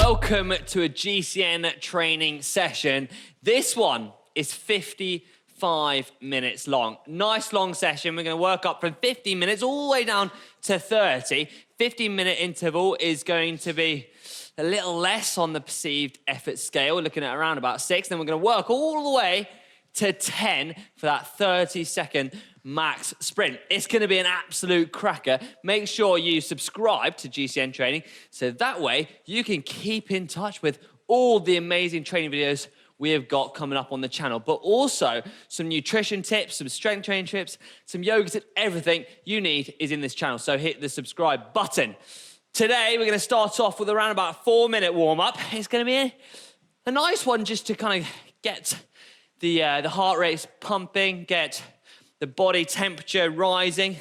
Welcome to a GCN training session. This one is 55 minutes long. Nice long session. We're going to work up from 15 minutes all the way down to 30. 15-minute interval is going to be a little less on the perceived effort scale. We're looking at around about 6. Then we're going to work all the way to 10 for that 30-second max sprint. It's going to be an absolute cracker. Make sure you subscribe to GCN Training so that way you can keep in touch with all the amazing training videos we have got coming up on the channel, but also some nutrition tips, some strength training tips, some yoga tips. Everything you need is in this channel, so hit the subscribe button. Today, we're going to start off with around about a 4-minute warm-up. It's going to be a nice one just to kind of get the heart rate pumping, get the body temperature rising.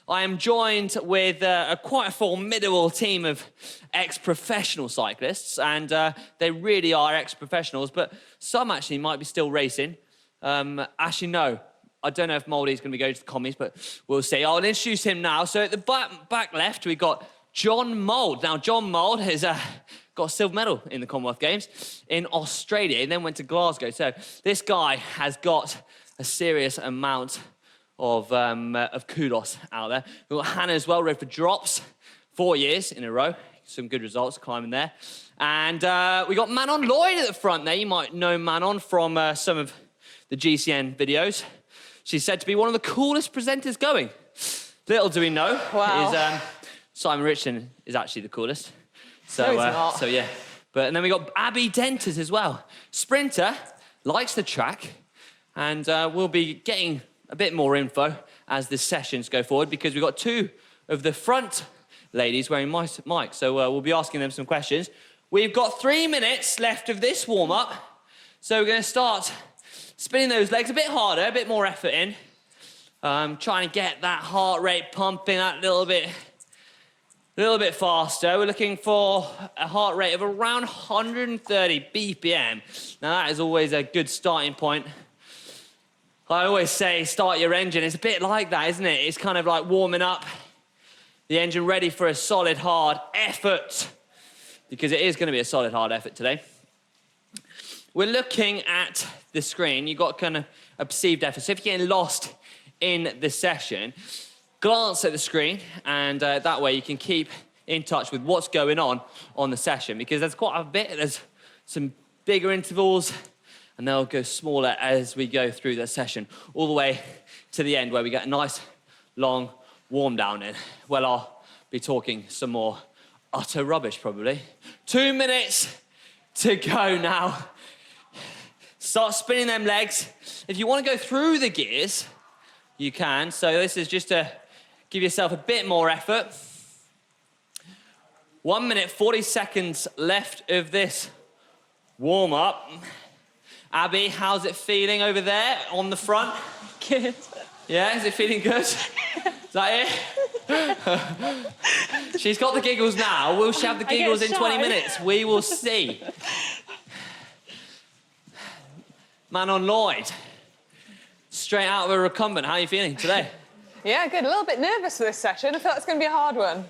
I am joined with quite a formidable team of ex-professional cyclists, and they really are ex-professionals, but some actually might be still racing. Actually, no. I don't know if Mouldy's going to be going to the commies, but we'll see. I'll introduce him now. So at the back left, we've got John Mould. Now, John Mould has got a silver medal in the Commonwealth Games in Australia and then went to Glasgow. So this guy has got a serious amount of kudos out there. We've got Hannah as well, ready for drops, 4 years in a row. Some good results climbing there. And we got Manon Lloyd at the front there. You might know Manon from some of the GCN videos. She's said to be one of the coolest presenters going. Little do we know, is Simon Richardson is actually the coolest. So yeah. And then we got Abby Denters as well. Sprinter, likes the track, and we'll be getting a bit more info as the sessions go forward because we've got two of the front ladies wearing mics, so we'll be asking them some questions. We've got 3 minutes left of this warm-up, so we're going to start spinning those legs a bit harder, a bit more effort in, trying to get that heart rate pumping that little bit faster. We're looking for a heart rate of around 130 BPM. Now that is always a good starting point. I always say start your engine. It's a bit like that, isn't it? It's kind of like warming up the engine ready for a solid, hard effort, because it is going to be a solid, hard effort today. We're looking at the screen. You've got kind of a perceived effort. So if you're getting lost in the session, glance at the screen, and that way you can keep in touch with what's going on the session, because there's quite a bit. There's some bigger intervals, and they'll go smaller as we go through the session, all the way to the end where we get a nice, long warm down in. Well, I'll be talking some more utter rubbish, probably. 2 minutes to go now. Start spinning them legs. If you want to go through the gears, you can. So this is just to give yourself a bit more effort. 1 minute, 40 seconds left of this warm-up. Abby, how's it feeling over there on the front? Good. Yeah, is it feeling good? Is that it? She's got the giggles now. Will she have the giggles in 20 minutes? We will see. Manon Lloyd, straight out of a recumbent. How are you feeling today? Yeah, good. A little bit nervous for this session. I feel like it's going to be a hard one.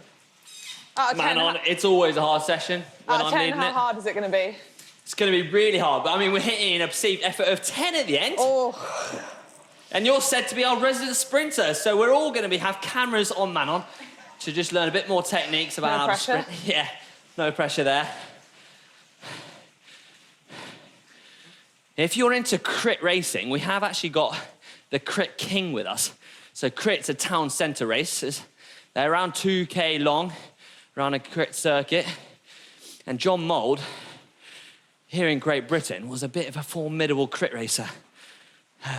Manon, it's always a hard session when I'm leading it. How hard is it going to be? It's going to be really hard, but I mean, we're hitting a perceived effort of 10 at the end. Oh. And you're said to be our resident sprinter, so we're all going to have cameras on Manon to just learn a bit more techniques about how to sprint. Yeah, no pressure there. If you're into crit racing, we have actually got the Crit King with us. So Crit's a town centre race. They're around 2K long, around a crit circuit. And John Mould, here in Great Britain, was a bit of a formidable crit racer.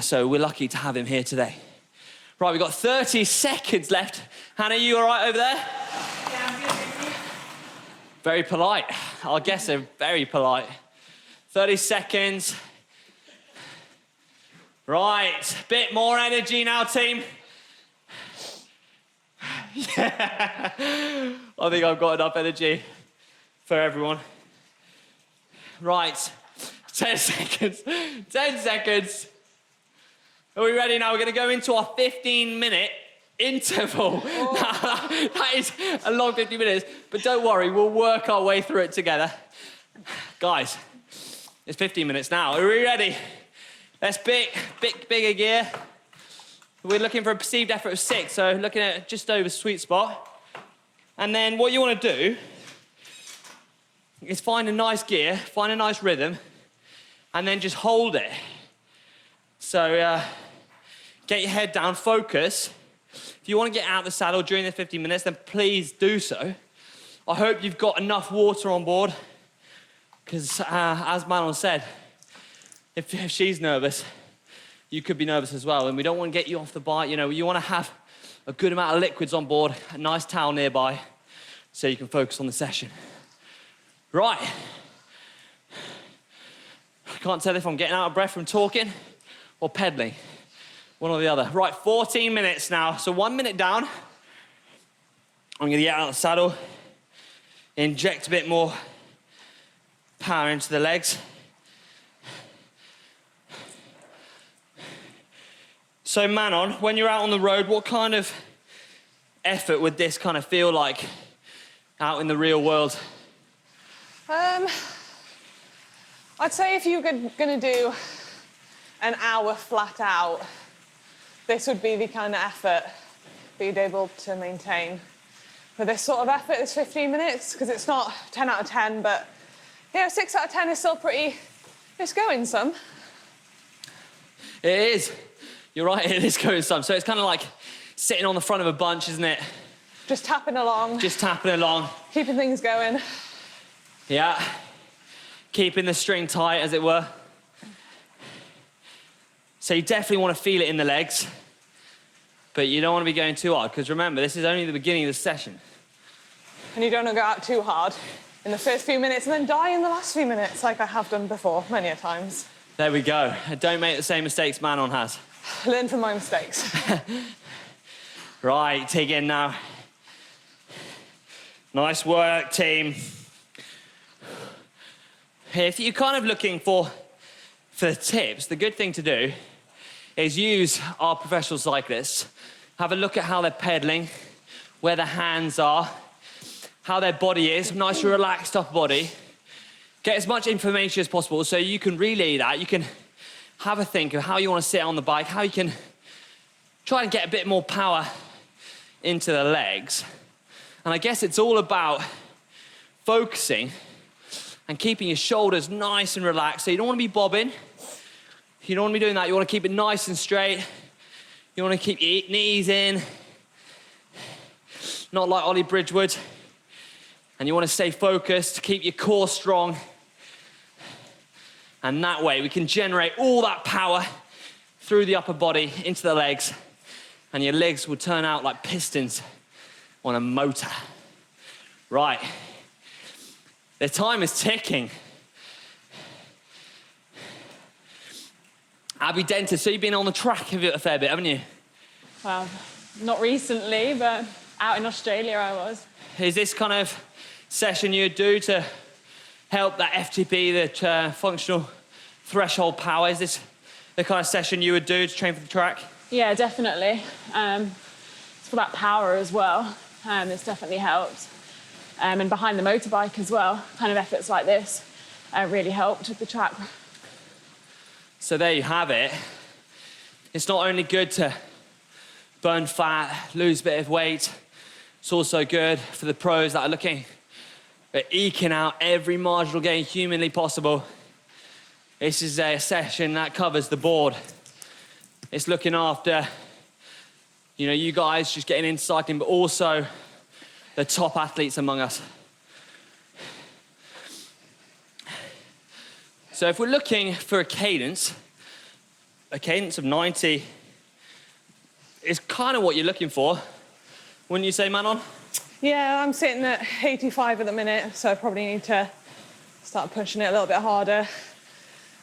So we're lucky to have him here today. Right, we've got 30 seconds left. Hannah, you all right over there? Yeah, I'm good, thank you. Very polite. I'll guess they're very polite. 30 seconds. Right, bit more energy now, team. Yeah, I think I've got enough energy for everyone. Right, 10 seconds, 10 seconds. Are we ready now? We're going to go into our 15-minute interval. That is a long 15 minutes, but don't worry, we'll work our way through it together. Guys, it's 15 minutes now. Are we ready? Let's bigger gear. We're looking for a perceived effort of 6, so looking at just over sweet spot. And then what you want to do is find a nice gear, find a nice rhythm, and then just hold it. So get your head down, focus. If you want to get out of the saddle during the 15 minutes, then please do so. I hope you've got enough water on board, because as Manon said, if she's nervous, you could be nervous as well, and we don't want to get you off the bike. You know, you want to have a good amount of liquids on board, a nice towel nearby, so you can focus on the session. Right. I can't tell if I'm getting out of breath from talking or pedaling. One or the other. Right, 14 minutes now. So 1 minute down. I'm gonna get out of the saddle, inject a bit more power into the legs. So Manon, when you're out on the road, what kind of effort would this kind of feel like out in the real world? I'd say if you were going to do an hour flat out, this would be the kind of effort that you'd be able to maintain. For this sort of effort, it's 15 minutes, because it's not 10 out of 10, but 6 out of 10 is still pretty, it's going some. It is. You're right, it is going some. So it's kind of like sitting on the front of a bunch, isn't it? Just tapping along. Just tapping along. Keeping things going. Yeah. Keeping the string tight, as it were. So you definitely want to feel it in the legs, but you don't want to be going too hard, because remember, this is only the beginning of the session. And you don't want to go out too hard in the first few minutes and then die in the last few minutes, like I have done before, many a times. There we go. Don't make the same mistakes Manon has. Learn from my mistakes. Right, take in now. Nice work, team. If you're kind of looking for tips, the good thing to do is use our professional cyclists. Have a look at how they're pedaling, where their hands are, how their body is, nice relaxed upper body. Get as much information as possible so you can relay that. You can have a think of how you want to sit on the bike, how you can try and get a bit more power into the legs. And I guess it's all about focusing and keeping your shoulders nice and relaxed. So you don't want to be bobbing. You don't want to be doing that. You want to keep it nice and straight. You want to keep your knees in, not like Ollie Bridgewood. And you want to stay focused, keep your core strong. And that way we can generate all that power through the upper body into the legs, and your legs will turn out like pistons on a motor. Right. The time is ticking. Abby Dentist, so you've been on the track a fair bit, haven't you? Well, not recently, but out in Australia I was. Is this kind of session you'd do to help that FTP, that functional threshold power? Is this the kind of session you would do to train for the track? Yeah, definitely. It's for that power as well. It's definitely helped. And behind the motorbike as well, kind of efforts like this really helped with the track. So there you have it. It's not only good to burn fat, lose a bit of weight, it's also good for the pros that are looking at eking out every marginal gain humanly possible. This is a session that covers the board. It's looking after, you guys just getting into cycling, but also the top athletes among us. So if we're looking for a cadence of 90 is kind of what you're looking for, wouldn't you say, Manon? Yeah, I'm sitting at 85 at the minute, so I probably need to start pushing it a little bit harder.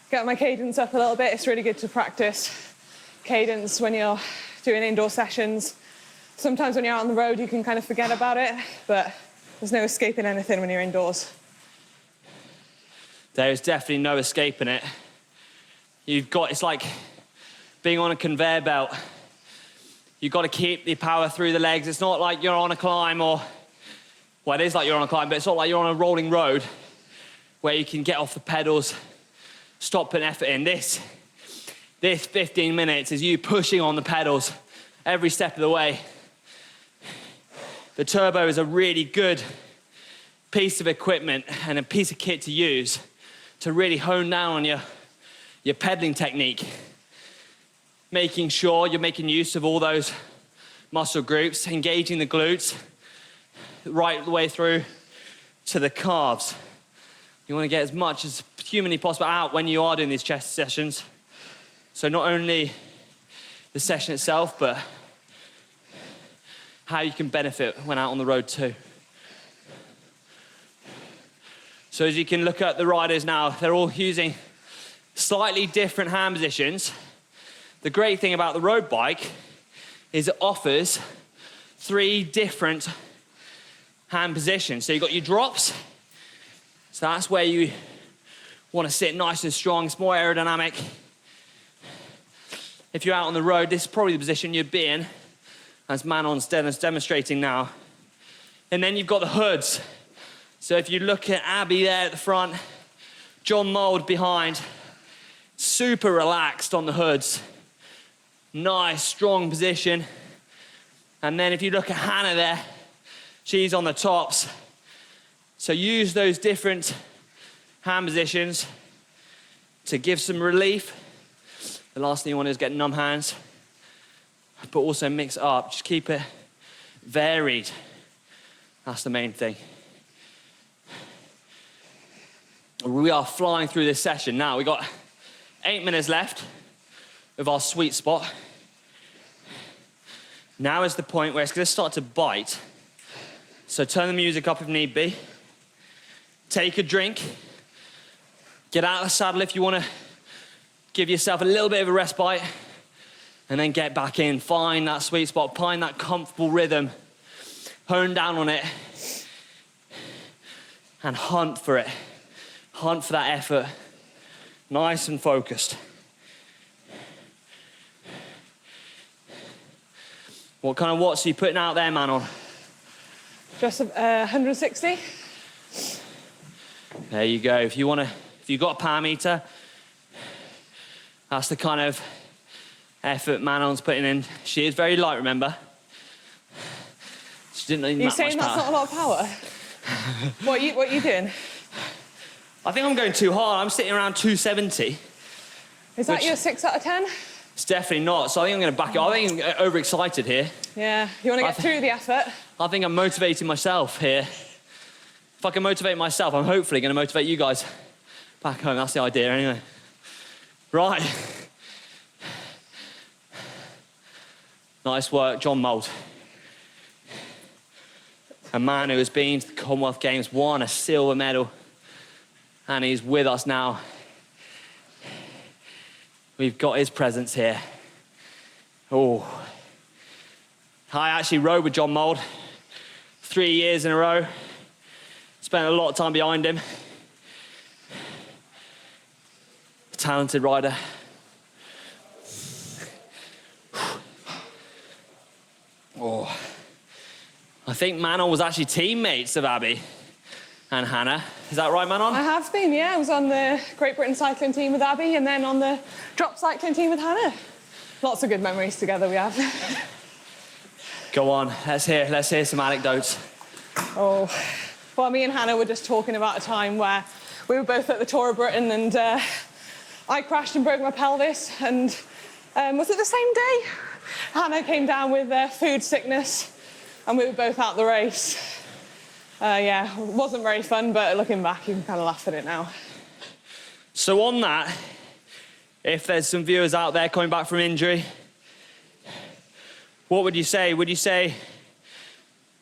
Get my cadence up a little bit. It's really good to practice cadence when you're doing indoor sessions. Sometimes when you're out on the road, you can kind of forget about it, but there's no escaping anything when you're indoors. There's definitely no escaping it. It's like being on a conveyor belt. You've got to keep the power through the legs. It's not like you're on a climb it is like you're on a climb, but it's not like you're on a rolling road where you can get off the pedals, stop putting effort in. This 15 minutes is you pushing on the pedals every step of the way. The turbo is a really good piece of equipment and a piece of kit to use to really hone down on your pedaling technique, making sure you're making use of all those muscle groups, engaging the glutes right the way through to the calves. You want to get as much as humanly possible out when you are doing these chest sessions. So not only the session itself, but how you can benefit when out on the road too. So as you can look at the riders now, they're all using slightly different hand positions. The great thing about the road bike is it offers 3 different hand positions. So you've got your drops. So that's where you want to sit nice and strong. It's more aerodynamic. If you're out on the road, this is probably the position you'd be in, as Manon's demonstrating now. And then you've got the hoods. So if you look at Abby there at the front, John Mould behind, super relaxed on the hoods. Nice, strong position. And then if you look at Hannah there, she's on the tops. So use those different hand positions to give some relief. The last thing you want is get numb hands, but also mix it up. Just keep it varied. That's the main thing. We are flying through this session now. We've got 8 minutes left of our sweet spot. Now is the point where it's going to start to bite. So turn the music up if need be. Take a drink. Get out of the saddle if you want to give yourself a little bit of a respite. And then get back in. Find that sweet spot. Find that comfortable rhythm. Hone down on it. And hunt for it. Hunt for that effort. Nice and focused. What kind of watts are you putting out there, Manon? Just 160. There you go. If you've got a power meter, that's the kind of effort Manon's putting in. She is very light, remember? She didn't need that much power. You're saying that's not a lot of power? What are you doing? I think I'm going too hard. I'm sitting around 270. Is that your 6 out of 10? It's definitely not. So I think I'm going to back it. I think I'm overexcited here. Yeah, you want to get through the effort. I think I'm motivating myself here. If I can motivate myself, I'm hopefully going to motivate you guys back home. That's the idea anyway. Right. Nice work, John Mould. A man who has been to the Commonwealth Games, won a silver medal, and he's with us now. We've got his presence here. Oh. I actually rode with John Mould 3 years in a row. Spent a lot of time behind him. Talented rider. Oh. I think Manon was actually teammates of Abby and Hannah. Is that right, Manon? I have been, yeah. I was on the Great Britain cycling team with Abby and then on the drop cycling team with Hannah. Lots of good memories together we have. Go on, let's hear some anecdotes. Oh, well, me and Hannah were just talking about a time where we were both at the Tour of Britain and I crashed and broke my pelvis and was it the same day? Hannah came down with food sickness and we were both out the race. Yeah, it wasn't very fun, but looking back, you can kind of laugh at it now. So on that, if there's some viewers out there coming back from injury, what would you say? Would you say,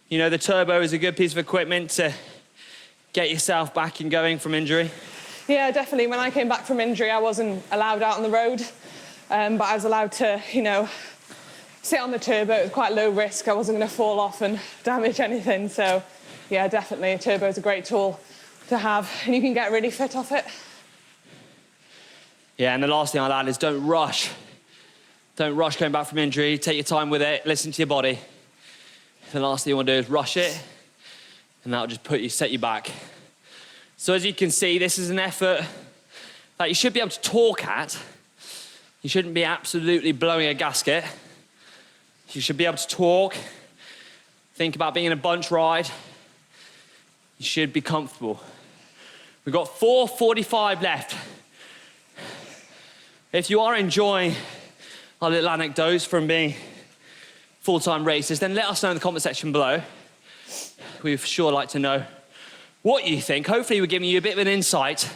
you know, the turbo is a good piece of equipment to get yourself back and going from injury? Yeah, definitely. When I came back from injury, I wasn't allowed out on the road, but I was allowed to, you know, sit on the turbo. It was quite low risk. I wasn't going to fall off and damage anything. So, yeah, definitely, a turbo is a great tool to have, and you can get really fit off it. Yeah, and the last thing I'll add is don't rush. Don't rush coming back from injury. Take your time with it. Listen to your body. The last thing you want to do is rush it, and that'll just set you back. So as you can see, this is an effort that you should be able to talk at. You shouldn't be absolutely blowing a gasket. You should be able to talk, think about being in a bunch ride. You should be comfortable. We've got 4:45 left. If you are enjoying our little anecdotes from being full-time racers, then let us know in the comment section below. We'd sure like to know what you think. Hopefully we're giving you a bit of an insight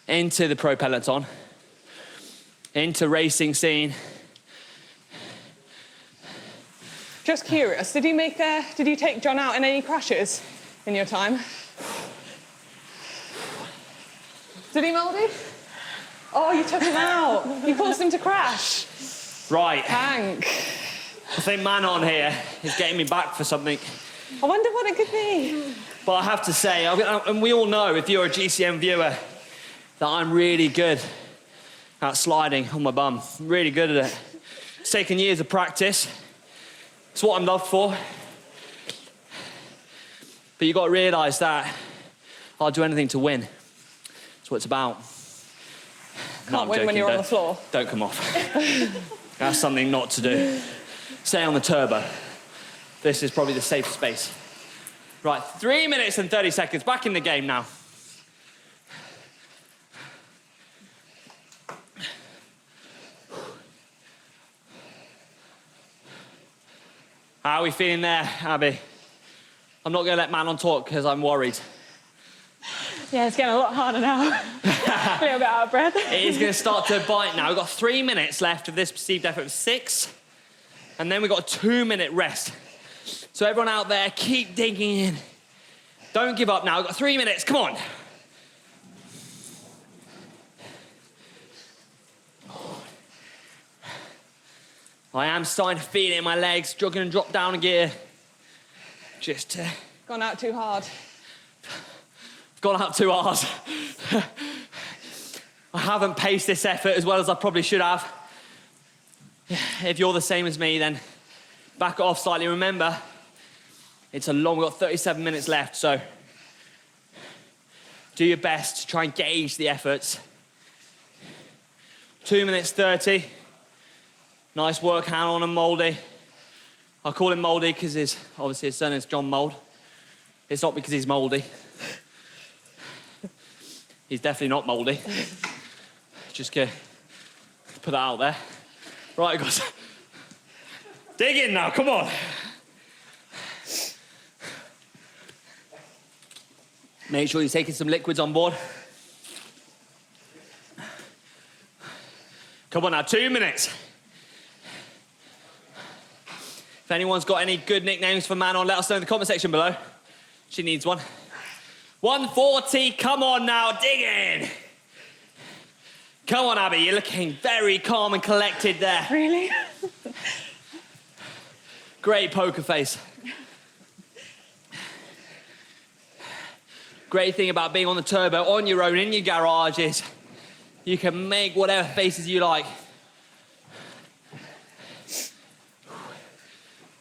into the pro peloton, into racing scene. Just curious, did you take John out in any crashes in your time? Did he, Mouldy? Oh, you took him out. You caused him to crash. Right. Hank. I think Manon here is getting me back for something. I wonder what it could be. But I have to say, and we all know, if you're a GCM viewer, that I'm really good at sliding on my bum. I'm really good at it. It's taken years of practice. It's what I'm loved for. But you've got to realise that I'll do anything to win. That's what it's about. Can't win when you're on the floor. Don't come off. That's something not to do. Stay on the turbo. This is probably the safe space. Right, 3 minutes and 30 seconds. Back in the game now. How are we feeling there, Abby? I'm not going to let Manon talk because I'm worried. Yeah, it's getting a lot harder now. A little bit out of breath. It is going to start to bite now. We've got 3 minutes left of this perceived effort of 6. And then we've got a 2-minute rest. So everyone out there, keep digging in. Don't give up now. We've got 3 minutes. Come on. I am starting to feel it in my legs. Jogging and drop down a gear. Just Gone out too hard. gone out too hard. I haven't paced this effort as well as I probably should have. If you're the same as me, then back it off slightly. Remember, it's a long, we've got 37 minutes left, so do your best to try and gauge the efforts. 2 minutes 30. Nice work, Hannah and Mouldy. I call him Mouldy because obviously his surname's John Mould. It's not because he's mouldy. He's definitely not mouldy. Just gonna put that out there. Right, guys. Dig in now, come on. Make sure you're taking some liquids on board. Come on now, 2 minutes. If anyone's got any good nicknames for Manon, let us know in the comment section below. She needs one. 140, come on now, dig in. Come on, Abby, you're looking very calm and collected there. Really? Great poker face. Great thing about being on the turbo on your own in your garage is you can make whatever faces you like.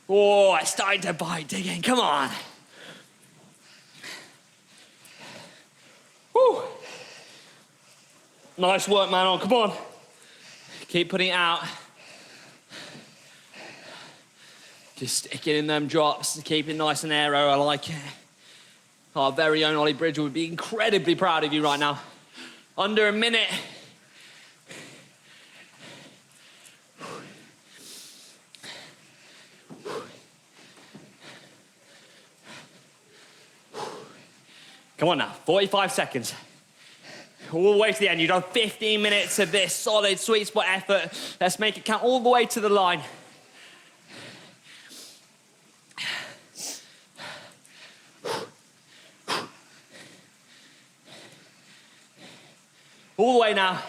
Oh, it's starting to bite, dig in, come on. Woo. Nice work, Manon, come on. Keep putting it out. Just stick it in them drops, keep it nice and aero, I like it. Our very own Ollie Bridge would be incredibly proud of you right now. Under a minute. Come on now, 45 seconds. All the way to the end. You've done 15 minutes of this solid sweet spot effort. Let's make it count all the way to the line. All the way now.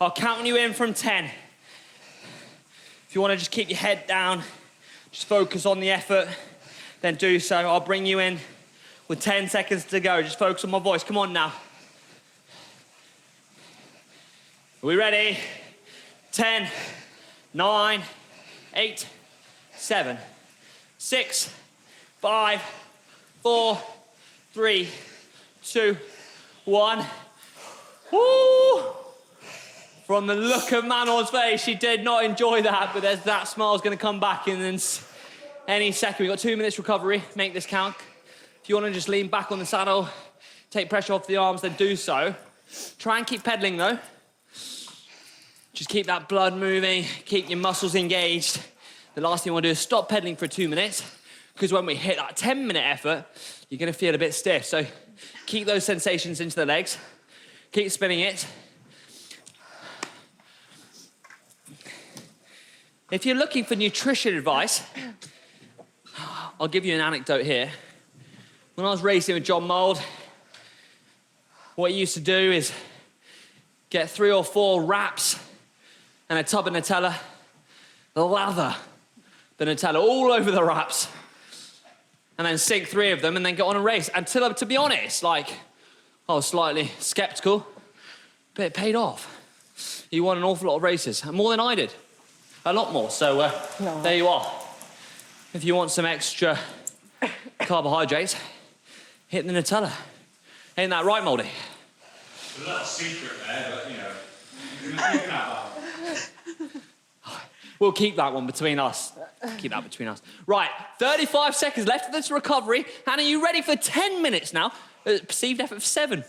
I'll count you in from 10. If you want to just keep your head down, just focus on the effort, then do so. I'll bring you in with 10 seconds to go. Just focus on my voice. Come on now. Are we ready? 10, 9, 8, 7, 6, 5, 4, 3, 2, 1. Woo! From the look of Manon's face, she did not enjoy that, but that smile's going to come back in any second. We've got 2 minutes recovery. Make this count. If you want to just lean back on the saddle, take pressure off the arms, then do so. Try and keep pedaling, though. Just keep that blood moving, keep your muscles engaged. The last thing you want to do is stop pedaling for 2 minutes, because when we hit that 10-minute effort, you're going to feel a bit stiff. So keep those sensations into the legs. Keep spinning it. If you're looking for nutrition advice, I'll give you an anecdote here. When I was racing with John Mould, what he used to do is get 3 or 4 wraps and a tub of Nutella, lather the Nutella all over the wraps, and then sink 3 of them and then get on a race. Until, to be honest, I was slightly skeptical, but it paid off. He won an awful lot of races, and more than I did. A lot more, so there you are. If you want some extra carbohydrates, hit the Nutella. Ain't that right, Mouldy? A little secret there, but you can have that. We'll keep that one between us. Keep that between us. Right, 35 seconds left of this recovery. Hannah, are you ready for 10 minutes now? Perceived effort of 7. A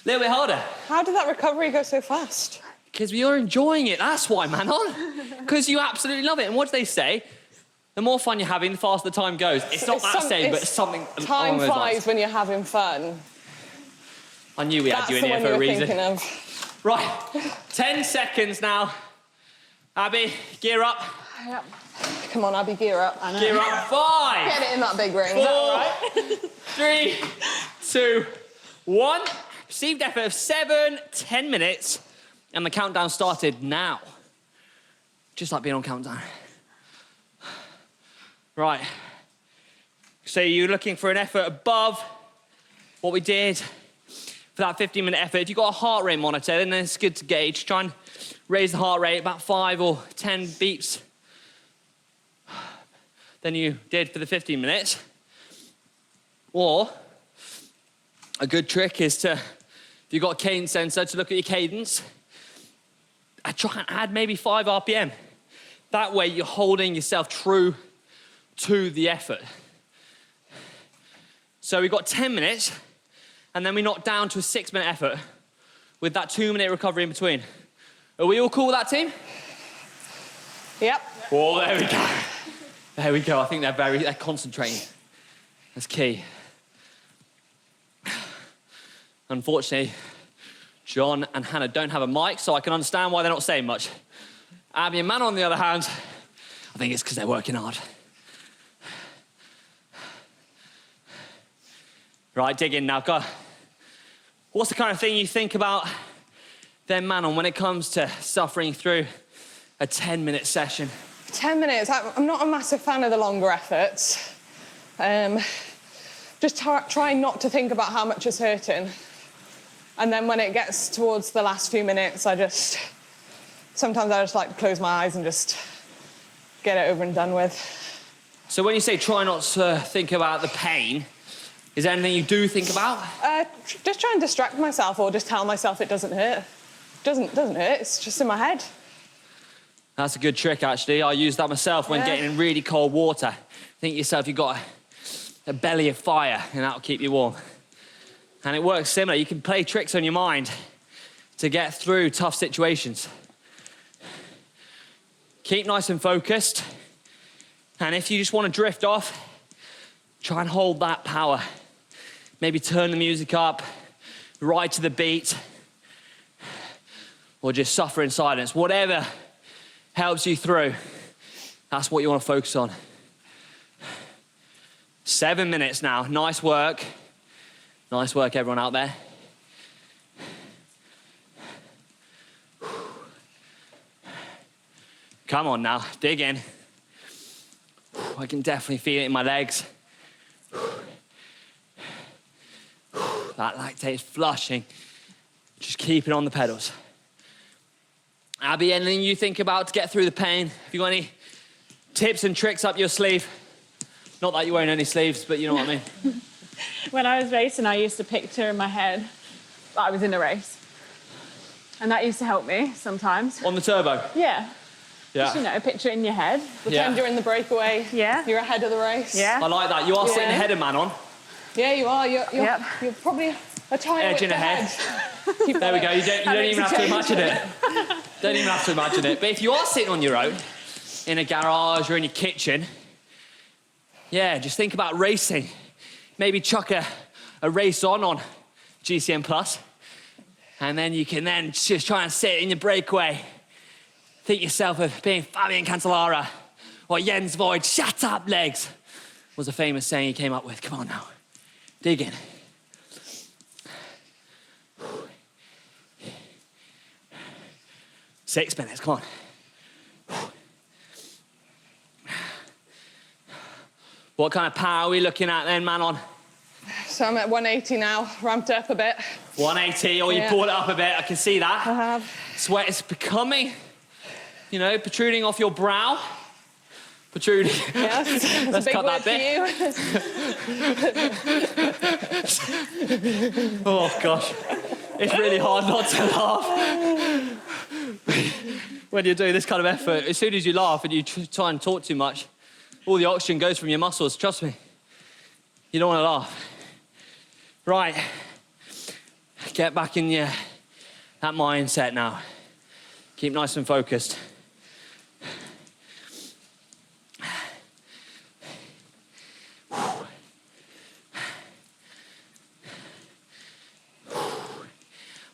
little bit harder. How did that recovery go so fast? Because you're enjoying it, that's why, Manon. Because you absolutely love it. And what do they say? The more fun you're having, the faster the time goes. It's not that same, but it's something time along those lines. flies when you're having fun. I knew we had you in here for a reason. That's the one you were thinking of. Right, 10 seconds now. Abby, gear up. Yep. Come on, Abby, gear up. Gear up. 5. Get it in that big ring. 4, Right? 3, 2, 1. Perceived effort of 7, 10 minutes. And the countdown started now. Just like being on countdown. Right. So you're looking for an effort above what we did for that 15-minute effort. If you've got a heart rate monitor, then it's good to gauge. Try and raise the heart rate about 5 or 10 beats than you did for the 15 minutes. Or a good trick is to, if you've got a cadence sensor, to look at your cadence. I try and add maybe 5 RPM. That way you're holding yourself true to the effort. So we've got 10 minutes, and then we knock down to a 6-minute effort with that 2-minute recovery in between. Are we all cool with that, team? Yep. Oh, there we go. There we go. I think they're concentrating. That's key. Unfortunately, John and Hannah don't have a mic, so I can understand why they're not saying much. Abby and Man, on the other hand, I think it's because they're working hard. Right, dig in now. Go. What's the kind of thing you think about then, Manon, when it comes to suffering through a 10-minute session? 10 minutes. I'm not a massive fan of the longer efforts. Just trying not to think about how much it's hurting. And then when it gets towards the last few minutes, sometimes I just like to close my eyes and just get it over and done with. So when you say try not to think about the pain, is there anything you do think about? Just try and distract myself, or just tell myself it doesn't hurt. It doesn't hurt, it's just in my head. That's a good trick, actually. I use that myself when getting in really cold water. Think to yourself, you've got a belly of fire, and that'll keep you warm. And it works similar. You can play tricks on your mind to get through tough situations. Keep nice and focused. And if you just want to drift off, try and hold that power. Maybe turn the music up, ride to the beat, or just suffer in silence. Whatever helps you through, that's what you want to focus on. 7 minutes now. Nice work. Nice work, everyone out there. Come on now, dig in. I can definitely feel it in my legs. That lactate is flushing. Just keep it on the pedals. Abby, anything you think about to get through the pain? Have you got any tips and tricks up your sleeve? Not that you wearing any sleeves, but you know what I mean. When I was racing, I used to picture in my head that I was in a race. And that used to help me sometimes. On the turbo? Yeah. Yeah. Just, you know, picture it in your head. Pretend you're in the breakaway. Yeah. You're ahead of the race. Yeah. I like that. You are sitting ahead of Manon. Yeah, you are. You're probably a tiny Edging bit ahead. Keep There we go. You don't even have to change. imagine it. Don't even have to imagine it. But if you are sitting on your own, in a garage or in your kitchen, yeah, just think about racing. Maybe chuck a race on GCN Plus, and then you can then just try and sit in your breakaway. Think yourself of being Fabian Cancellara or Jens Voigt. Shut up, legs, was a famous saying he came up with. Come on now, dig in. 6 minutes, come on. What kind of power are we looking at then, Manon? So I'm at 180 now, ramped up a bit. 180, or you pulled it up a bit, I can see that. I have. Sweat is becoming, you know, protruding off your brow. Protruding. Yes, that's Let's a big cut word that bit. for you. Oh, gosh. It's really hard not to laugh. When you're doing this kind of effort, as soon as you laugh and you try and talk too much, all the oxygen goes from your muscles, trust me. You don't want to laugh. Right. Get back in that mindset now. Keep nice and focused.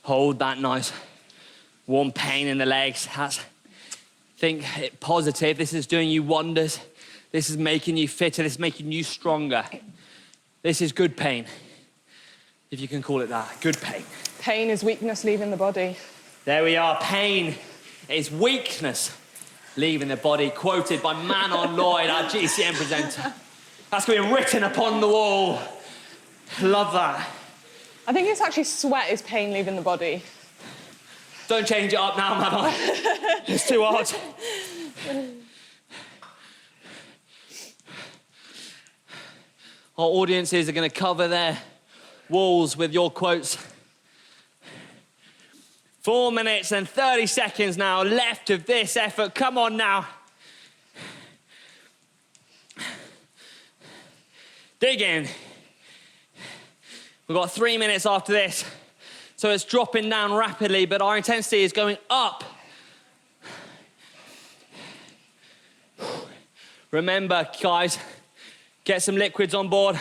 Hold that nice warm pain in the legs. Think it positive. This is doing you wonders. This is making you fitter. This is making you stronger. This is good pain, if you can call it that. Good pain. Pain is weakness leaving the body. There we are. Pain is weakness leaving the body. Quoted by Manon Lloyd, our GCN presenter. That's going to be written upon the wall. Love that. I think it's actually sweat is pain leaving the body. Don't change it up now, Manon. It's too hard. Our audiences are going to cover their walls with your quotes. 4 minutes and 30 seconds now left of this effort. Come on now. Dig in. We've got 3 minutes after this. So it's dropping down rapidly, but our intensity is going up. Remember, guys, get some liquids on board.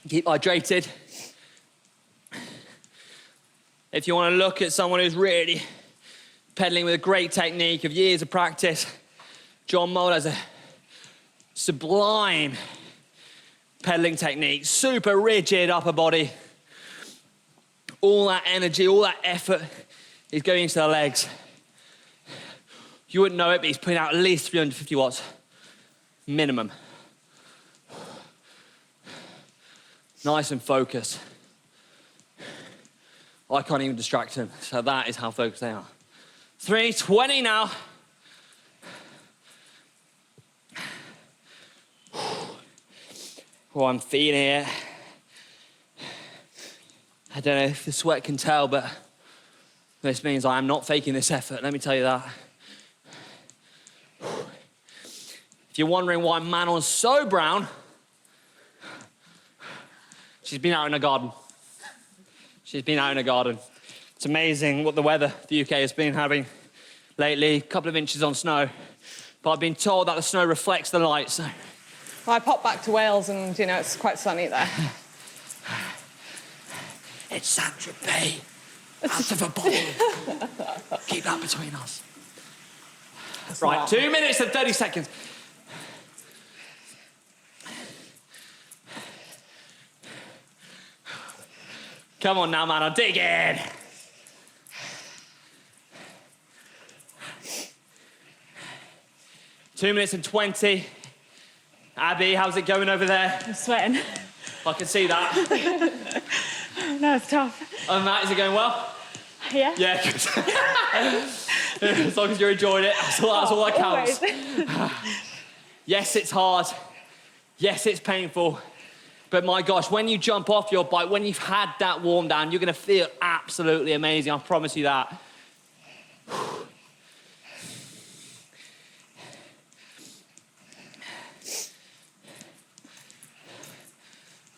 Keep hydrated. If you want to look at someone who's really pedaling with a great technique of years of practice, John Moll has a sublime pedaling technique, super rigid upper body. All that energy, all that effort is going into the legs. You wouldn't know it, but he's putting out at least 350 watts, minimum. Nice and focused. I can't even distract him, so that is how focused they are. 320 now. Oh, I'm feeling it. I don't know if the sweat can tell, but this means I am not faking this effort, let me tell you that. If you're wondering why Manon's so brown, she's been out in a garden. She's been out in a garden. It's amazing what the weather the UK has been having lately. A couple of inches on snow. But I've been told that the snow reflects the light, so. Well, I popped back to Wales and, you know, it's quite sunny there. It's Saint-Tropez. Out of a bottle. Keep that between us. Right, 2 minutes and 30 seconds. Come on now, man, I'll dig in. Two minutes and 20. Abby, how's it going over there? I'm sweating. I can see that. No, it's tough. Other than that, is it going well? Yeah? Yeah, good. As long as you're enjoying it, that's all that counts. Always. Yes, it's hard. Yes, it's painful. But my gosh, when you jump off your bike, when you've had that warm down, you're gonna feel absolutely amazing. I promise you that.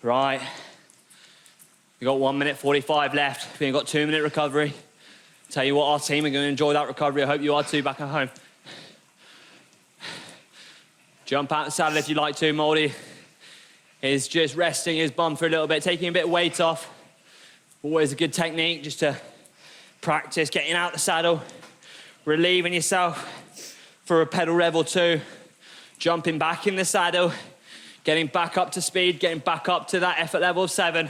Right. We've got 1 minute 45 left. We've got 2 minute recovery. Tell you what, our team are going to enjoy that recovery. I hope you are too back at home. Jump out the saddle if you like to. Moldy is just resting his bum for a little bit, taking a bit of weight off. Always a good technique just to practice getting out the saddle, relieving yourself for a pedal rev or two, jumping back in the saddle, getting back up to speed, getting back up to that effort level of 7.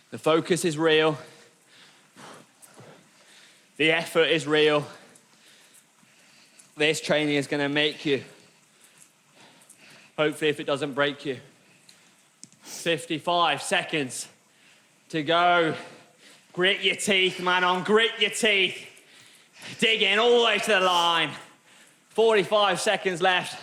The focus is real. The effort is real. This training is going to make you. Hopefully, if it doesn't break you. 55 seconds to go. Grit your teeth, man on. Grit your teeth. Dig in all the way to the line. 45 seconds left.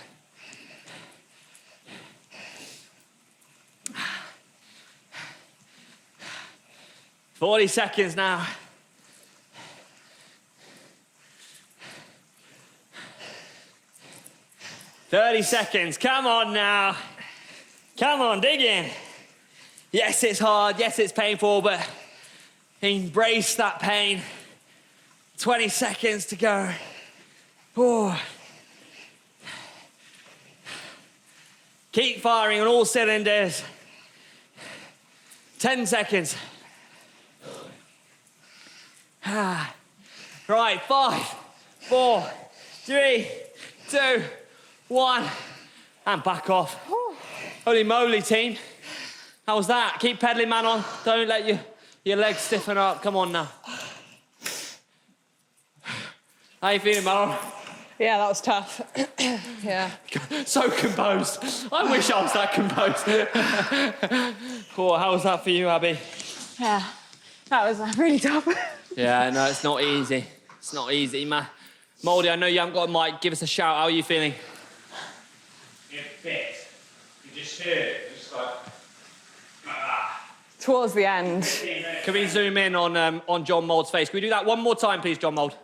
Forty seconds now. Thirty seconds. Come on now. Come on, dig in. Yes, it's hard. Yes, it's painful, but embrace that pain. 20 seconds to go. Oh. Keep firing on all cylinders. 10 seconds. Right, 5, 4, 3, 2, 1, and back off. Holy moly, team. How was that? Keep pedaling, man, on. Don't let your legs stiffen up. Come on now. How you feeling, Maron? Yeah, that was tough. Yeah. So composed. I wish I was that composed. Cool. How was that for you, Abby? Yeah, that was really tough. Yeah, no, it's not easy. It's not easy, man. Moldy, I know you haven't got a mic. Give us a shout. How are you feeling? In fit. You just hear it, just like that. Towards the end. Can we zoom in on John Mould's face? Can we do that one more time, please, John Mould?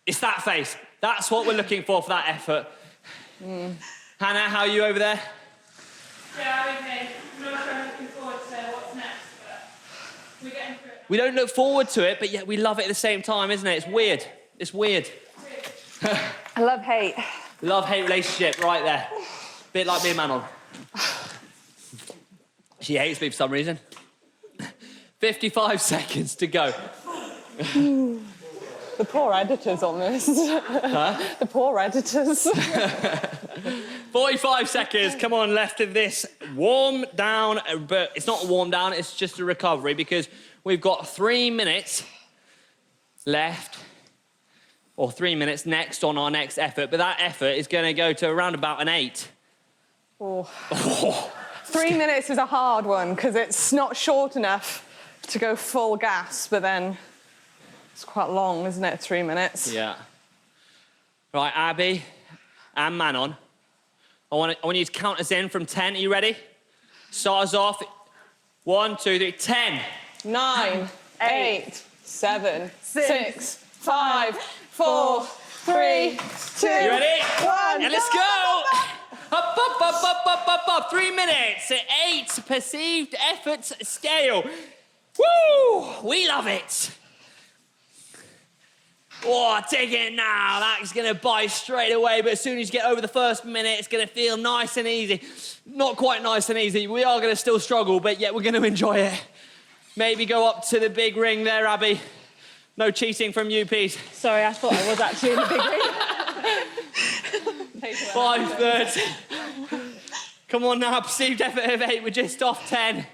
It's that face. That's what we're looking for that effort. Hannah, how are you over there? Yeah, okay. I'm not sure I'm looking forward to what's next, but we're getting through it. We don't look forward to it, but yet we love it at the same time, isn't it? It's weird. It's weird. I love hate. Love-hate relationship right there. Bit like me and Manon. She hates me for some reason. 55 seconds to go. The poor editors on this. Huh? The poor editors. 45 seconds, come on, left of this. Warm down, but it's not a warm down, it's just a recovery because we've got 3 minutes left, or 3 minutes next on our next effort, but that effort is going to go to around about an 8. Oh. 3 minutes is a hard one because it's not short enough to go full gas, but then it's quite long, isn't it? 3 minutes. Yeah. Right, Abby and Manon, I want you to count us in from 10. Are you ready? Start us off. 1, 2, 3, 10. 9, 8, 7, 6, 5, 4, 3, 2. You ready? 1. And let's go! Up, up, up, up, up, up, up. 3 minutes. 8 perceived effort scale. Woo! We love it. Oh, dig it now. That's going to bite straight away, but as soon as you get over the first minute, it's going to feel nice and easy. Not quite nice and easy. We are going to still struggle, but yet we're going to enjoy it. Maybe go up to the big ring there, Abby. No cheating from you, please. Sorry, I thought I was actually in the big ring. 5:30. Come on now, perceived effort of 8. We're just off 10.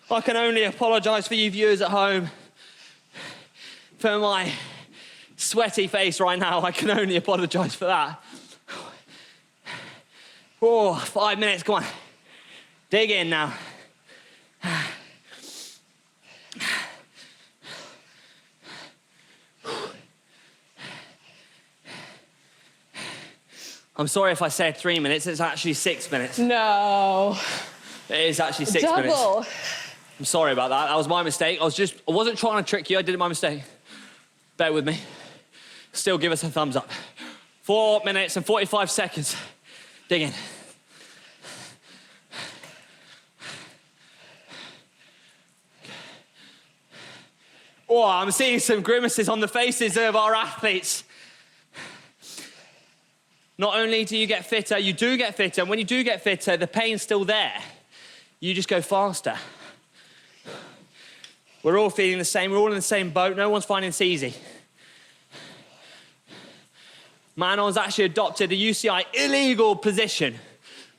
I can only apologise for you viewers at home. For my sweaty face right now, I can only apologise for that. Oh, 5 minutes, come on. Dig in now. I'm sorry if I said 3 minutes, it's actually 6 minutes. No. It is actually 6 minutes. Double. I'm sorry about that. That was my mistake. I wasn't trying to trick you. I did it by mistake. Bear with me. Still give us a thumbs up. 4 minutes and 45 seconds. Dig in. Oh, I'm seeing some grimaces on the faces of our athletes. Not only do you get fitter, you do get fitter. And when you do get fitter, the pain's still there. You just go faster. We're all feeling the same. We're all in the same boat. No one's finding this easy. Manon's actually adopted the UCI illegal position,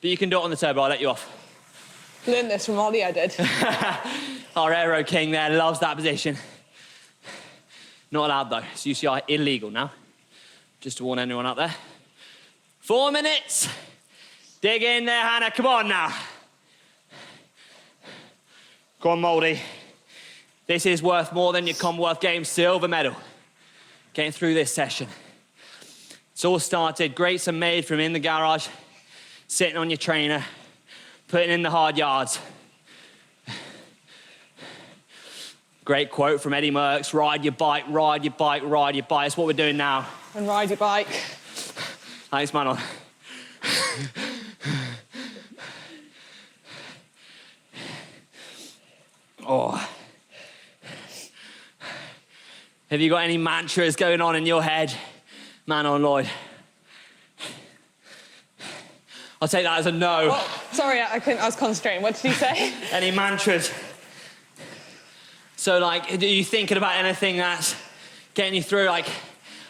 but you can do it on the turbo. I'll let you off. Learned this from Ollie, I did. Our aero king there loves that position. Not allowed though. It's UCI illegal now. Just to warn anyone out there. 4 minutes. Dig in there, Hannah. Come on now. Go on, Mouldy. This is worth more than your Commonwealth Games silver medal. Getting through this session. It's all started, grates are made from in the garage, sitting on your trainer, putting in the hard yards. Great quote from Eddie Merckx, ride your bike, ride your bike, ride your bike. That's what we're doing now. And ride your bike. Thanks, Manon. Oh. Have you got any mantras going on in your head, Manon Lloyd? I'll take that as a no. Oh, sorry, I was concentrating. What did you say? Any mantras? So, like, are you thinking about anything that's getting you through? Like,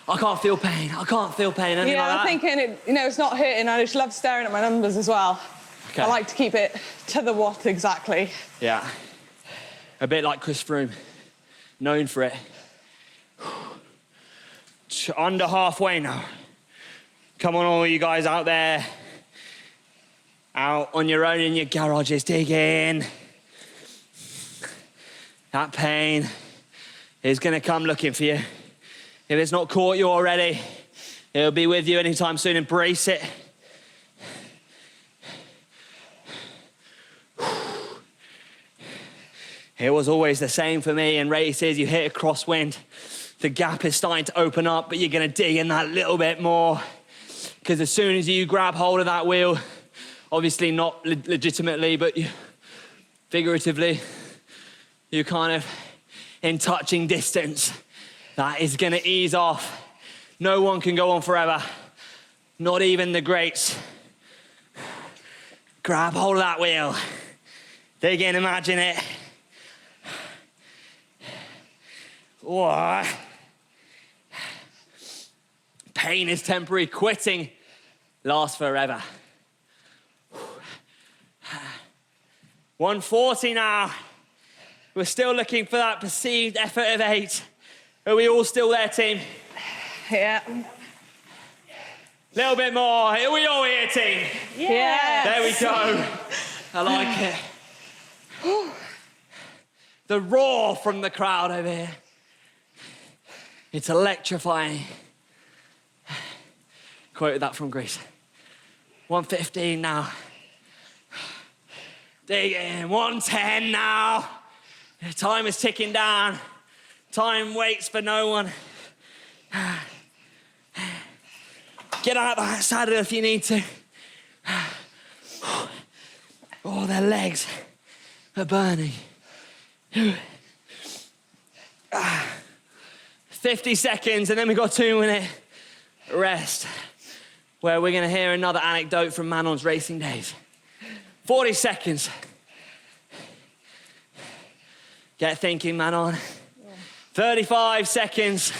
I can't feel pain. I can't feel pain. Anything like that? I'm thinking, it's not hurting. I just love staring at my numbers as well. Okay. I like to keep it to the watt exactly. Yeah. A bit like Chris Froome, known for it. Under halfway now. Come on, all you guys out there. Out on your own in your garages, dig in. That pain is gonna come looking for you. If it's not caught you already, it'll be with you anytime soon. Embrace it. It was always the same for me in races. You hit a crosswind, the gap is starting to open up, but you're gonna dig in that little bit more. Because as soon as you grab hold of that wheel, obviously not legitimately, but figuratively, you're kind of in touching distance. That is gonna ease off. No one can go on forever, not even the greats. Grab hold of that wheel. Dig in, imagine it. Whoa. Pain is temporary, quitting lasts forever. 140 now. We're still looking for that perceived effort of 8. Are we all still there, team? Yeah. Little bit more. Are we all here, team? Yeah. There we go. I like it. The roar from the crowd over here. It's electrifying. Quoted that from Greece. 115 now. Dig in. 110 now. Time is ticking down. Time waits for no one. Get out the saddle if you need to. Oh, their legs are burning. 50 seconds and then we've got a 2-minute rest where we're going to hear another anecdote from Manon's racing days. 40 seconds. Get thinking, Manon. 35 seconds.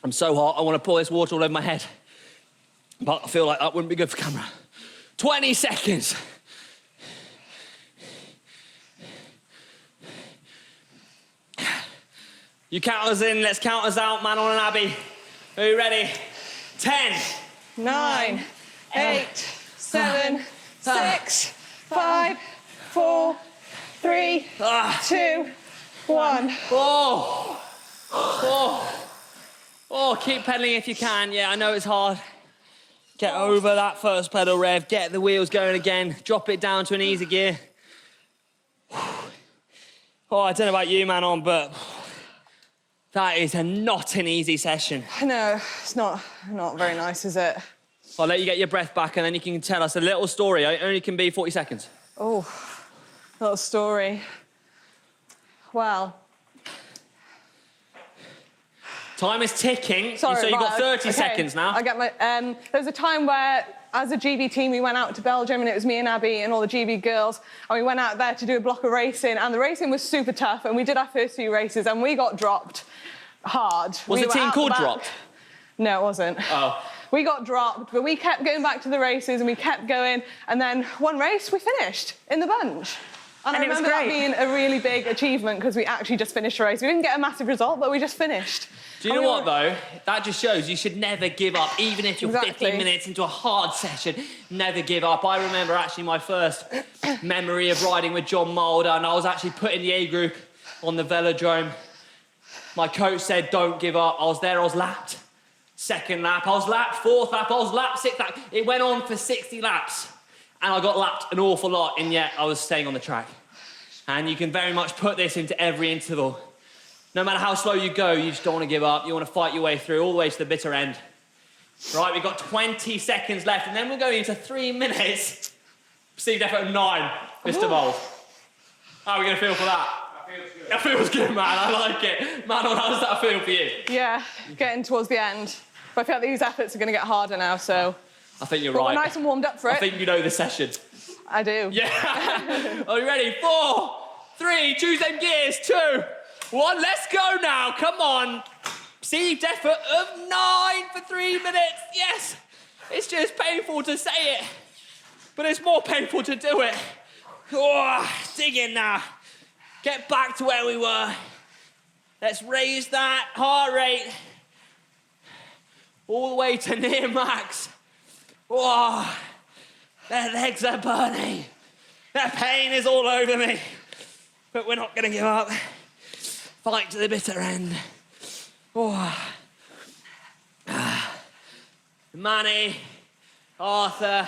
I'm so hot, I want to pour this water all over my head. But I feel like that wouldn't be good for camera. 20 seconds. You count us in, let's count us out, Manon and Abby. Are you ready? 10. 9, 8, 7, 6, 5, 4, 3, 2, 1. Oh, keep pedaling if you can. Yeah, I know it's hard. Get over that first pedal rev, get the wheels going again, drop it down to an easy gear. Oh, I don't know about you, Manon, but that is not an easy session. No, it's not very nice, is it? I'll let you get your breath back and then you can tell us a little story. It only can be 40 seconds. Oh, little story. Well. Time is ticking, Sorry, so you've got 30 okay. seconds now. I get my. There was a time where, as a GB team, we went out to Belgium, and it was me and Abby and all the GB girls, and we went out there to do a block of racing, and the racing was super tough, and we did our first few races, and we got dropped hard. Was the team called Dropped? No, it wasn't. Oh. We got dropped, but we kept going back to the races, and we kept going, and then one race, we finished in the bunch. And I remember that being a really big achievement, because we actually just finished a race. We didn't get a massive result, but we just finished. Do you know what, though? That just shows you should never give up, even if you're Exactly. 15 minutes into a hard session. Never give up. I remember actually my first memory of riding with John Mulder, and I was actually put in the A group on the velodrome. My coach said, don't give up. I was there, I was lapped. Second lap, I was lapped. Fourth lap, I was lapped. Sixth lap. It went on for 60 laps, and I got lapped an awful lot, and yet I was staying on the track. And you can very much put this into every interval. No matter how slow you go, you just don't want to give up. You want to fight your way through all the way to the bitter end. Right, we've got 20 seconds left, and then we're going into 3 minutes. Perceived effort of 9, Mr. Mould. How are we going to feel for that? That feels good, man. I like it. Manon, how does that feel for you? Yeah, getting towards the end. But I feel like these efforts are going to get harder now, so... I think you're But right. we're nice and warmed up for it. I think you know the session. I do. Yeah. Are you ready? 4, 3, choose them gears. 2, 1, let's go now. Come on. Perceived effort of 9 for 3 minutes. Yes. It's just painful to say it, but it's more painful to do it. Oh, dig in now. Get back to where we were. Let's raise that heart rate all the way to near max. Oh, their legs are burning. That pain is all over me. But we're not going to give up. Fight to the bitter end. Oh. Manny, Arthur,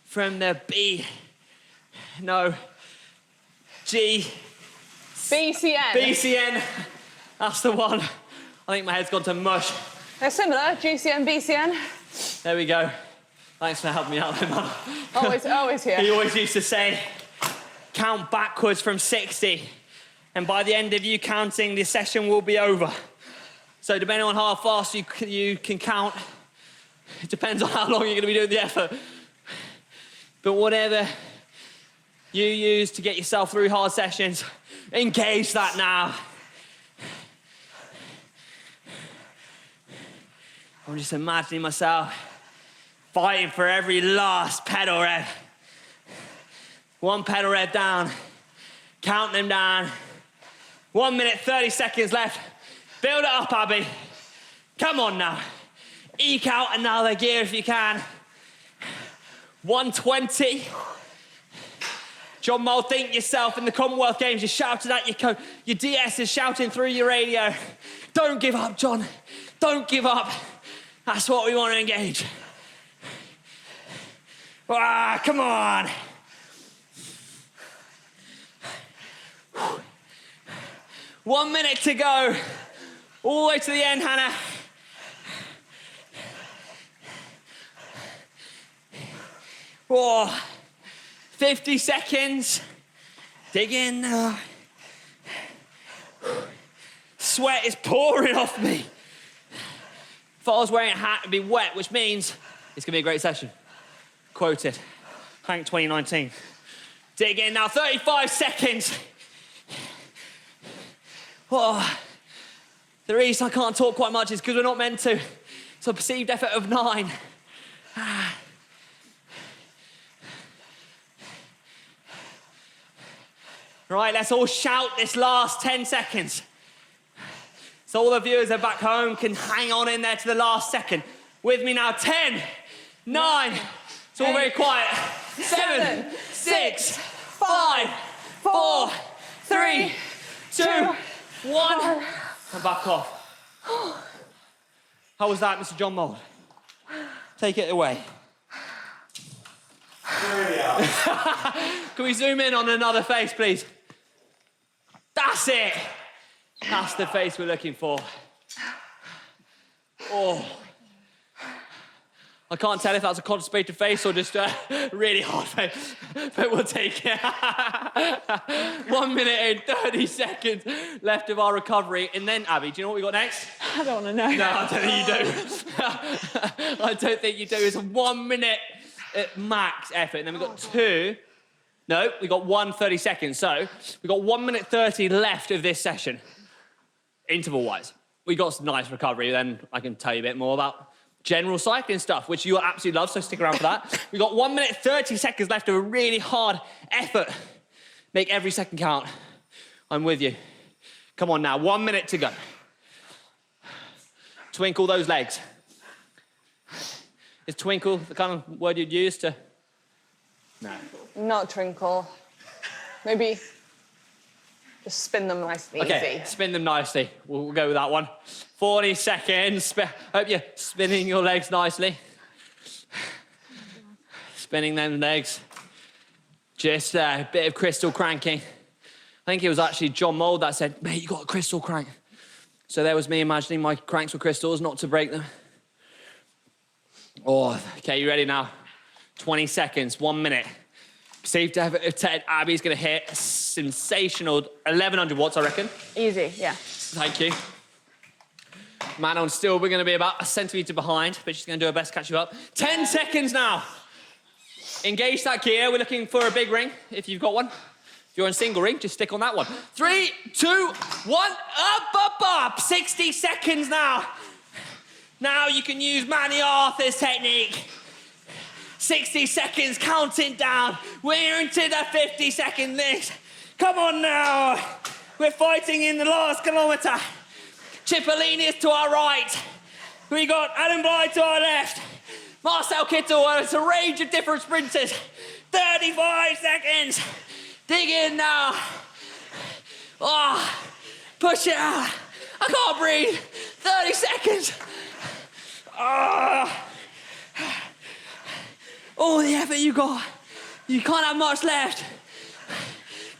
from the BCN. That's the one. I think my head's gone to mush. They're similar, GCN, BCN. There we go. Thanks for helping me out there, man. Always here. He always used to say, count backwards from 60. And by the end of you counting, the session will be over. So depending on how fast you can count, it depends on how long you're going to be doing the effort. But whatever you use to get yourself through hard sessions, engage that now. I'm just imagining myself fighting for every last pedal rev. 1 pedal rev down. Count them down. 1 minute, 30 seconds left. Build it up, Abby. Come on now. Eke out another gear if you can. 120. John Mould, think yourself in the Commonwealth Games. You shouted at your coach. Your DS is shouting through your radio. Don't give up, John. Don't give up. That's what we want to engage. Ah, come on. One minute to go. All the way to the end, Hannah. Oh, 50 seconds. Dig in now. Sweat is pouring off me. If I was wearing a hat, it'd be wet, which means it's gonna be a great session. Quoted. Hank 2019. Dig in now, 35 seconds. Oh, the reason I can't talk quite much is because we're not meant to. So a perceived effort of 9. Right, let's all shout this last 10 seconds. So all the viewers are back home can hang on in there to the last second. With me now, 10, 9, it's all very quiet. 7, 6, 5, 4, 3, 2, 1. And back off. How was that, Mr. John Mould? Take it away. Can we zoom in on another face, please? That's it. That's the face we're looking for. Oh. I can't tell if that's a constipated face or just a really hard face, but we'll take it. 1 minute and 30 seconds left of our recovery. And then, Abby, do you know what we got next? I don't want to know. No, I don't think you do. I don't think you do. It's a 1 minute max effort. And then we've got 2. No, we got 30 seconds. So we've got 1 minute 30 left of this session, interval-wise. We got some nice recovery. Then I can tell you a bit more about general cycling stuff, which you'll absolutely love, so stick around for that. We've got 1 minute 30 seconds left of a really hard effort. Make every second count. I'm with you. Come on now, 1 minute to go. Twinkle those legs. Is twinkle the kind of word you'd use to? No. Not twinkle. Maybe just spin them nice and Okay, easy. spin them nicely. We'll go with that one. 40 seconds. Hope you're spinning your legs nicely. Spinning them legs. Just a bit of crystal cranking. I think it was actually John Mould that said, mate, you got a crystal crank. So there was me imagining my cranks were crystals, not to break them. Oh, okay, you ready now? 20 seconds, 1 minute. Safe to have it. Abby's going to hit a sensational 1100 watts, I reckon. Easy, yeah. Thank you. Manon still, we're going to be about a centimetre behind, but she's going to do her best to catch you up. 10 seconds now. Engage that gear. We're looking for a big ring, if you've got one. If you're on single ring, just stick on that one. 3, 2, 1, up. 60 seconds now. Now you can use Manny Arthur's technique. 60 seconds, counting down. We're into the 50-second list. Come on now. We're fighting in the last kilometre. Cipollini is to our right. We got Adam Blythe to our left. Marcel Kittel, it's a range of different sprinters. 35 seconds. Dig in now. Oh, push it out. I can't breathe. 30 seconds. All the effort you got. You can't have much left.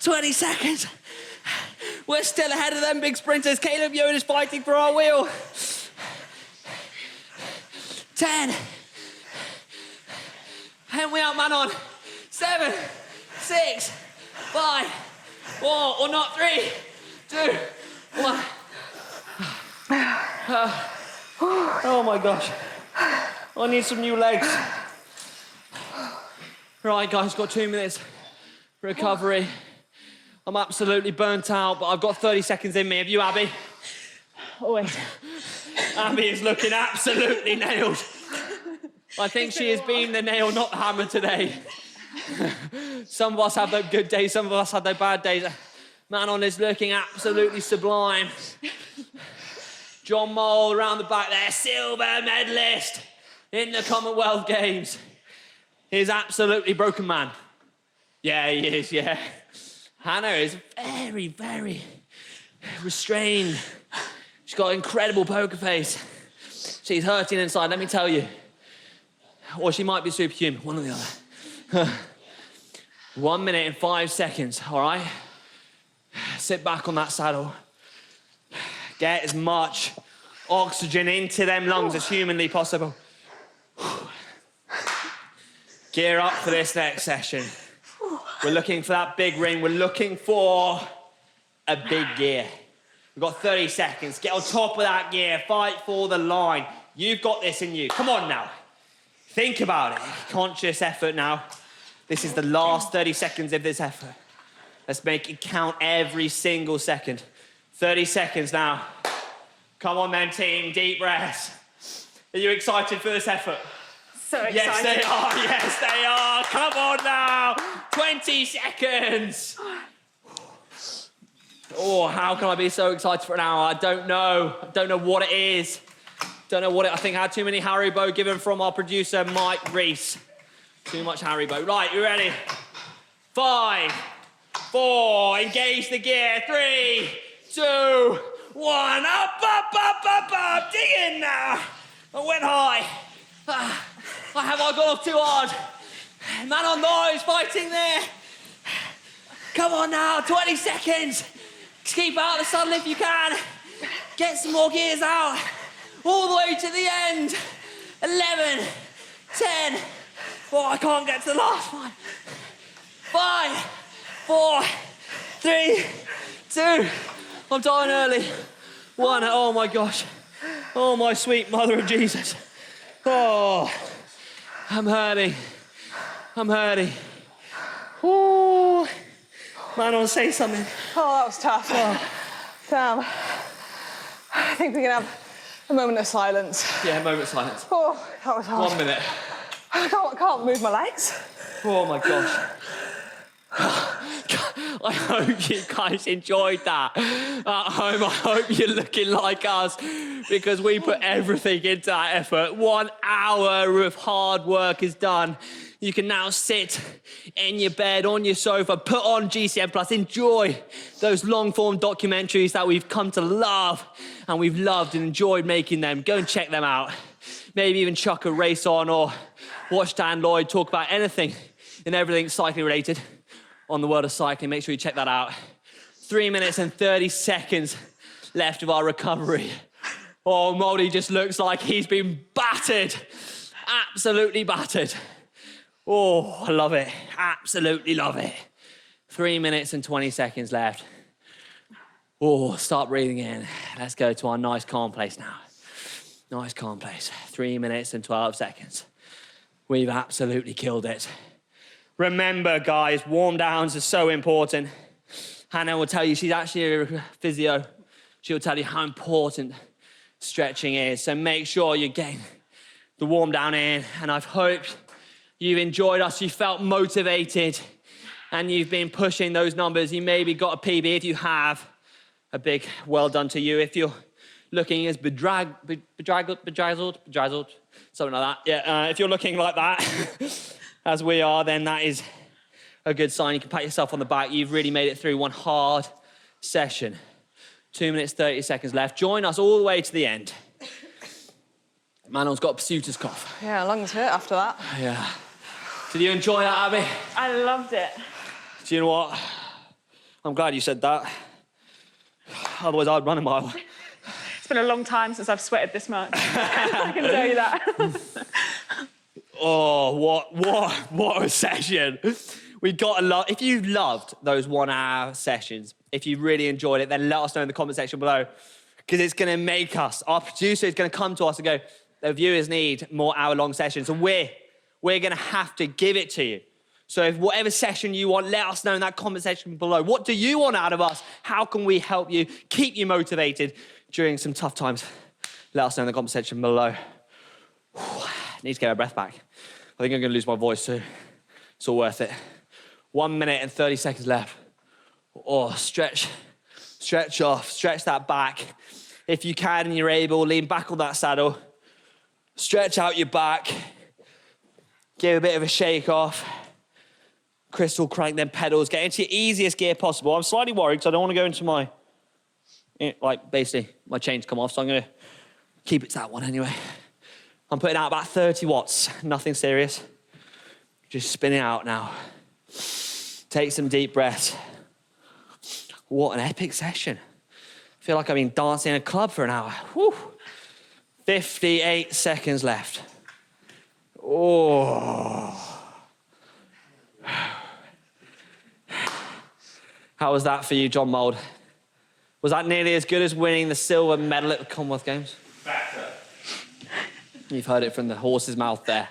20 seconds. We're still ahead of them big sprinters. Caleb Ewan is fighting for our wheel. 10. And we out, Manon. 7, 6, 5, 4, or not 3, 2, 1. Oh my gosh. I need some new legs. Right, guys, got 2 minutes recovery. I'm absolutely burnt out, but I've got 30 seconds in me. Have you, Abby? Always. Abby is looking absolutely nailed. I think she has been the nail, not the hammer today. Some of us have their good days, some of us have their bad days. Manon is looking absolutely sublime. John Mould around the back there, silver medalist in the Commonwealth Games. He's absolutely broken man. Yeah, he is, yeah. Hannah is very, very restrained. She's got an incredible poker face. She's hurting inside, let me tell you. Or she might be superhuman, one or the other. 1 minute and 5 seconds, all right? Sit back on that saddle. Get as much oxygen into them lungs as humanly possible. Gear up for this next session. We're looking for that big ring. We're looking for a big gear. We've got 30 seconds. Get on top of that gear. Fight for the line. You've got this in you. Come on now. Think about it. Conscious effort now. This is the last 30 seconds of this effort. Let's make it count every single second. 30 seconds now. Come on then, team. Deep breaths. Are you excited for this effort? So excited. Yes, they are. Yes, they are. Come on now. 20 seconds. Oh, how can I be so excited for an hour? I don't know. I don't know what it is. Don't know what it... I think I had too many Haribo given from our producer, Mike Reese. Too much Haribo. Right, you ready? 5, 4, engage the gear. 3, 2, 1. Up. Dig in now. I went high. Have I gone off too hard? Man on nose, fighting there. Come on now, 20 seconds. Keep out of the saddle if you can. Get some more gears out. All the way to the end. 11, 10. Oh, I can't get to the last one. 5, 4, 3, 2. I'm dying early. 1. Oh my gosh. Oh my sweet mother of Jesus. Oh, I'm hurting. Oh, man, on, say something. Oh, that was tough. Oh. Damn. I think we can have a moment of silence. Yeah, moment of silence. Oh, that was hard. 1 minute. I can't move my legs. Oh my gosh. I hope you guys enjoyed that. At home, I hope you're looking like us because we put everything into that effort. 1 hour of hard work is done. You can now sit in your bed, on your sofa, put on GCN Plus, enjoy those long-form documentaries that we've come to love and we've loved and enjoyed making them. Go and check them out. Maybe even chuck a race on or watch Dan Lloyd talk about anything and everything cycling related on the world of cycling. Make sure you check that out. 3 minutes and 30 seconds left of our recovery. Oh, Moldy just looks like he's been battered. Absolutely battered. Oh, I love it. Absolutely love it. 3 minutes and 20 seconds left. Oh, start breathing in. Let's go to our nice calm place now. Nice calm place. 3 minutes and 12 seconds. We've absolutely killed it. Remember, guys, warm downs are so important. Hannah will tell you, she's actually a physio. She'll tell you how important stretching is. So make sure you're getting the warm down in. And I've hoped you've enjoyed us, you felt motivated, and you've been pushing those numbers. You maybe got a PB. If you have, a big well done to you. If you're looking as bedraggled, something like that. Yeah, if you're looking like that, as we are, then that is a good sign. You can pat yourself on the back. You've really made it through one hard session. 2 minutes, 30 seconds left. Join us all the way to the end. Manon's got a pursuiter's cough. Yeah, lungs hurt after that. Yeah. Did you enjoy that, Abby? I loved it. Do you know what? I'm glad you said that. Otherwise, I'd run a mile. It's been a long time since I've sweated this much. I can tell you that. Oh, what a session. We got a lot. If you loved those 1 hour sessions, if you really enjoyed it, then let us know in the comment section below, because it's going to make us, our producer is going to come to us and go, the viewers need more hour-long sessions, and we're going to have to give it to you. So if whatever session you want, let us know in that comment section below. What do you want out of us? How can we help you, keep you motivated during some tough times? Let us know in the comment section below. Need to get my breath back. I think I'm going to lose my voice too. It's all worth it. 1 minute and 30 seconds left. Oh, stretch off, stretch that back. If you can and you're able, lean back on that saddle. Stretch out your back. Give a bit of a shake off. Crystal crank them pedals. Get into your easiest gear possible. I'm slightly worried because I don't want to go into my, basically my chains come off, so I'm going to keep it to that one anyway. I'm putting out about 30 watts, nothing serious. Just spin it out now. Take some deep breaths. What an epic session. I feel like I've been dancing in a club for an hour. Whew. 58 seconds left. Oh. How was that for you, John Mould? Was that nearly as good as winning the silver medal at the Commonwealth Games? Better. You've heard it from the horse's mouth there.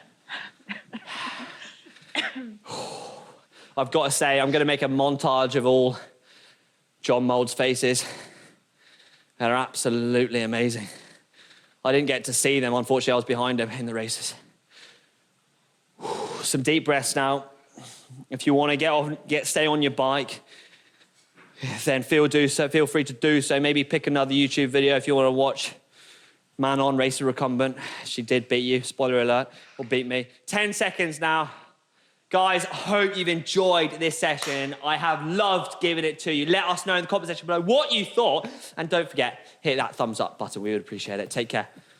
I've got to say, I'm going to make a montage of all John Mould's faces. They're absolutely amazing. I didn't get to see them. Unfortunately, I was behind him in the races. Some deep breaths now. If you want to stay on your bike, then feel free to do so. Maybe pick another YouTube video if you want to watch Manon race a recumbent. She did beat you, spoiler alert, or beat me. 10 seconds now. Guys, I hope you've enjoyed this session. I have loved giving it to you. Let us know in the comment section below what you thought. And don't forget, hit that thumbs up button. We would appreciate it. Take care.